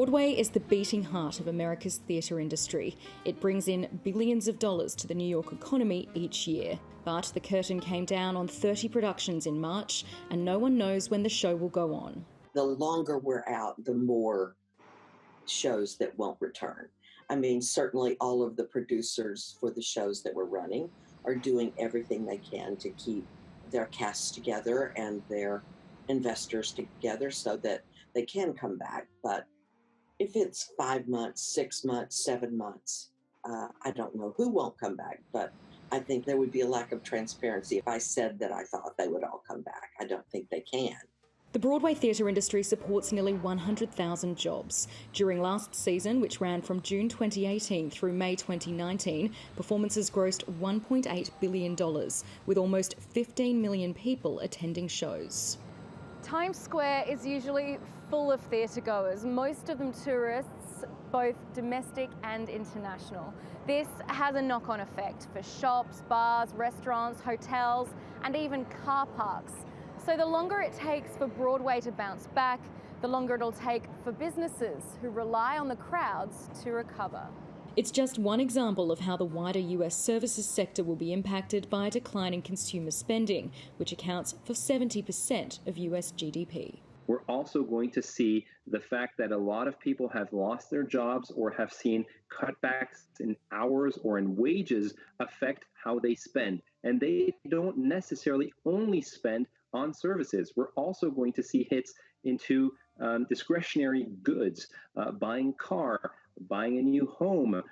Broadway is the beating heart of America's theatre industry. It brings in billions of dollars to the New York economy each year. But the curtain came down on 30 productions in March, and no one knows when the show will go on. The longer we're out, the more shows that won't return. I mean, certainly all of the producers for the shows that we're running are doing everything they can to keep their casts together and their investors together so that they can come back. But if it's 5 months, 6 months, 7 months, I don't know who won't come back, but I think there would be a lack of transparency if I said that I thought they would all come back. I don't think they can. The Broadway theatre industry supports nearly 100,000 jobs. During last season, which ran from June 2018 through May 2019, performances grossed $1.8 billion, with almost 15 million people attending shows. Times Square is usually full of theatre goers, most of them tourists, both domestic and international. This has a knock-on effect for shops, bars, restaurants, hotels, and even car parks. So the longer it takes for Broadway to bounce back, the longer it'll take for businesses who rely on the crowds to recover. It's just one example of how the wider US services sector will be impacted by a decline in consumer spending, which accounts for 70% of US GDP. We're also going to see the fact that a lot of people have lost their jobs or have seen cutbacks in hours or in wages affect how they spend. And they don't necessarily only spend on services. We're also going to see hits into discretionary goods, buying a car, buying a new home,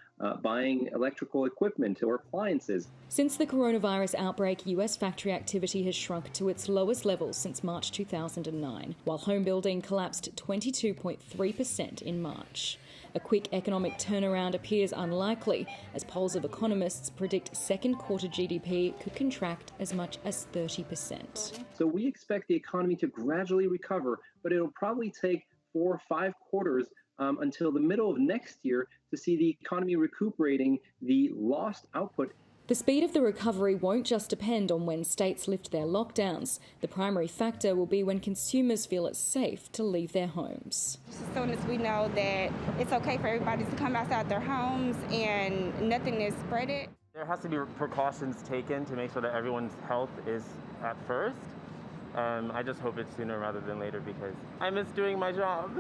buying electrical equipment or appliances. Since the coronavirus outbreak, US factory activity has shrunk to its lowest levels since March 2009, while home building collapsed 22.3% in March. A quick economic turnaround appears unlikely, as polls of economists predict second quarter GDP could contract as much as 30%. So we expect the economy to gradually recover, but it'll probably take 4 or 5 quarters until the middle of next year to see the economy recuperating the lost output. The speed of the recovery won't just depend on when states lift their lockdowns. The primary factor will be when consumers feel it's safe to leave their homes. As soon as we know that it's okay for everybody to come outside their homes and nothing is spreaded. There has to be precautions taken to make sure that everyone's health is at first. I just hope it's sooner rather than later because I miss doing my job.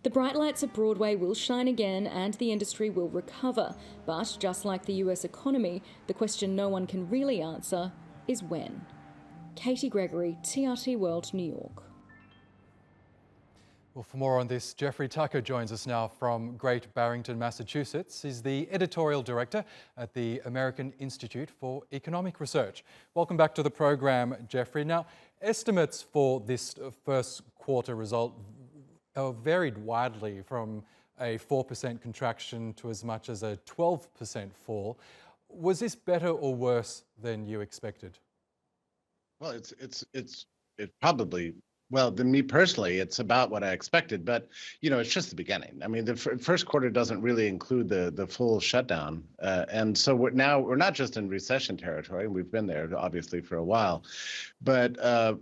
The bright lights of Broadway will shine again and the industry will recover. But just like the US economy, the question no one can really answer is when. Katie Gregory, TRT World, New York. Well, for more on this, Jeffrey Tucker joins us now from Great Barrington, Massachusetts. He's the editorial director at the American Institute for Economic Research. Welcome back to the program, Jeffrey. Now, estimates for this first quarter result varied widely from a 4% contraction to as much as a 12% fall. Was this better or worse than you expected? Well, it probably. Well, to me personally, it's about what I expected, but it's just the beginning. I mean, the first quarter doesn't really include the full shutdown, and so we're not just in recession territory. We've been there obviously for a while, but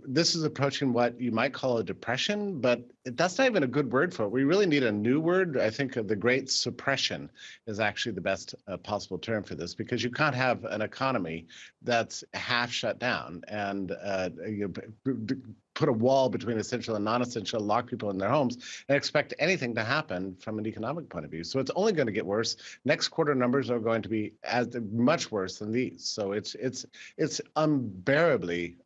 this is approaching what you might call a depression, but that's not even a good word for it. We really need a new word. I think the Great Suppression is actually the best possible term for this, because you can't have an economy that's half shut down and put a wall between essential and non-essential, lock people in their homes, and expect anything to happen from an economic point of view. So it's only going to get worse. Next quarter numbers are going to be much worse than these. So it's unbearably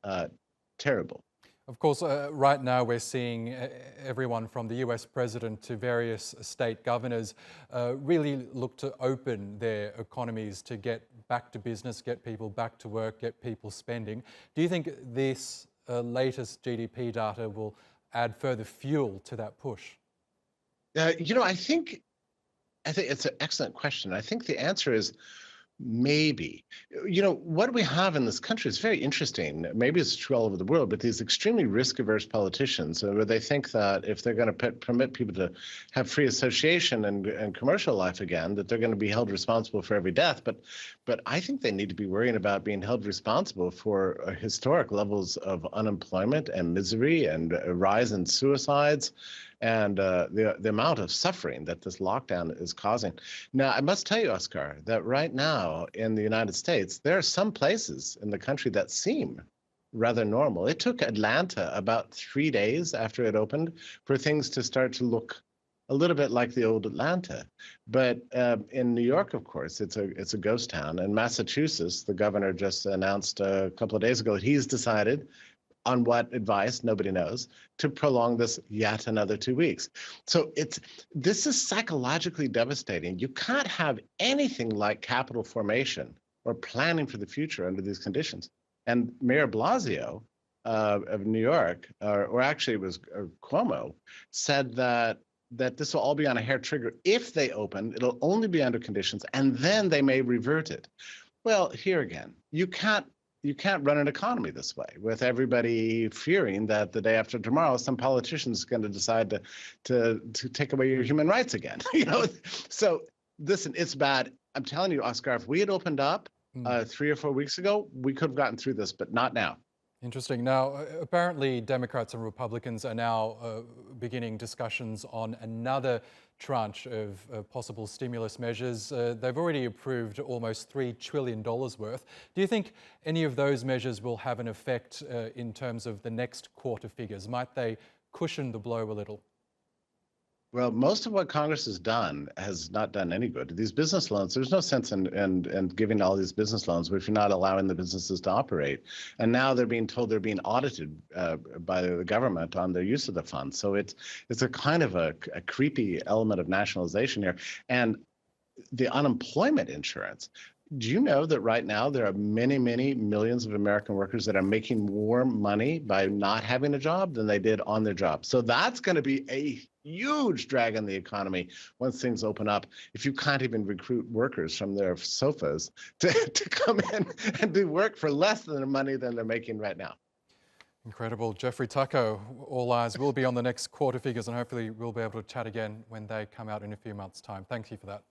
terrible. Of course, right now we're seeing everyone from the US president to various state governors really look to open their economies to get back to business, get people back to work, get people spending. Do you think this latest GDP data will add further fuel to that push? I think it's an excellent question. I think the answer is maybe. What we have in this country is very interesting. Maybe it's true all over the world, but these extremely risk-averse politicians, where they think that if they're going to permit people to have free association and commercial life again, that they're going to be held responsible for every death. But I think they need to be worrying about being held responsible for historic levels of unemployment and misery and a rise in suicides. and the amount of suffering that this lockdown is causing. Now, I must tell you, Oscar, that right now in the United States, there are some places in the country that seem rather normal. It took Atlanta about 3 days after it opened for things to start to look a little bit like the old Atlanta. But in New York, of course, it's a ghost town. And Massachusetts, the governor just announced a couple of days ago, he's decided, on what advice, nobody knows, to prolong this yet another 2 weeks. So this is psychologically devastating. You can't have anything like capital formation or planning for the future under these conditions. And Mayor Blasio of New York, or actually it was Cuomo, said that this will all be on a hair trigger. If they open, it'll only be under conditions, and then they may revert it. Well, here again, you can't run an economy this way, with everybody fearing that the day after tomorrow, some politician's going to decide to take away your human rights again. So listen, it's bad. I'm telling you, Oscar, if we had opened up 3 or 4 weeks ago, we could have gotten through this, but not now. Interesting. Now, apparently Democrats and Republicans are now beginning discussions on another tranche of possible stimulus measures. They've already approved almost $3 trillion worth. Do you think any of those measures will have an effect in terms of the next quarter figures? Might they cushion the blow a little? Well, most of what Congress has done has not done any good. These business loans, there's no sense in giving all these business loans if you're not allowing the businesses to operate. And now they're being told they're being audited by the government on their use of the funds. So it's a kind of a creepy element of nationalization here. And the unemployment insurance. Do you know that right now there are many, many millions of American workers that are making more money by not having a job than they did on their job? So that's going to be a huge drag on the economy once things open up. If you can't even recruit workers from their sofas to come in and do work for less than the money than they're making right now. Incredible. Jeffrey Tucker, all eyes will be on the next quarter figures, and hopefully we'll be able to chat again when they come out in a few months' time. Thank you for that.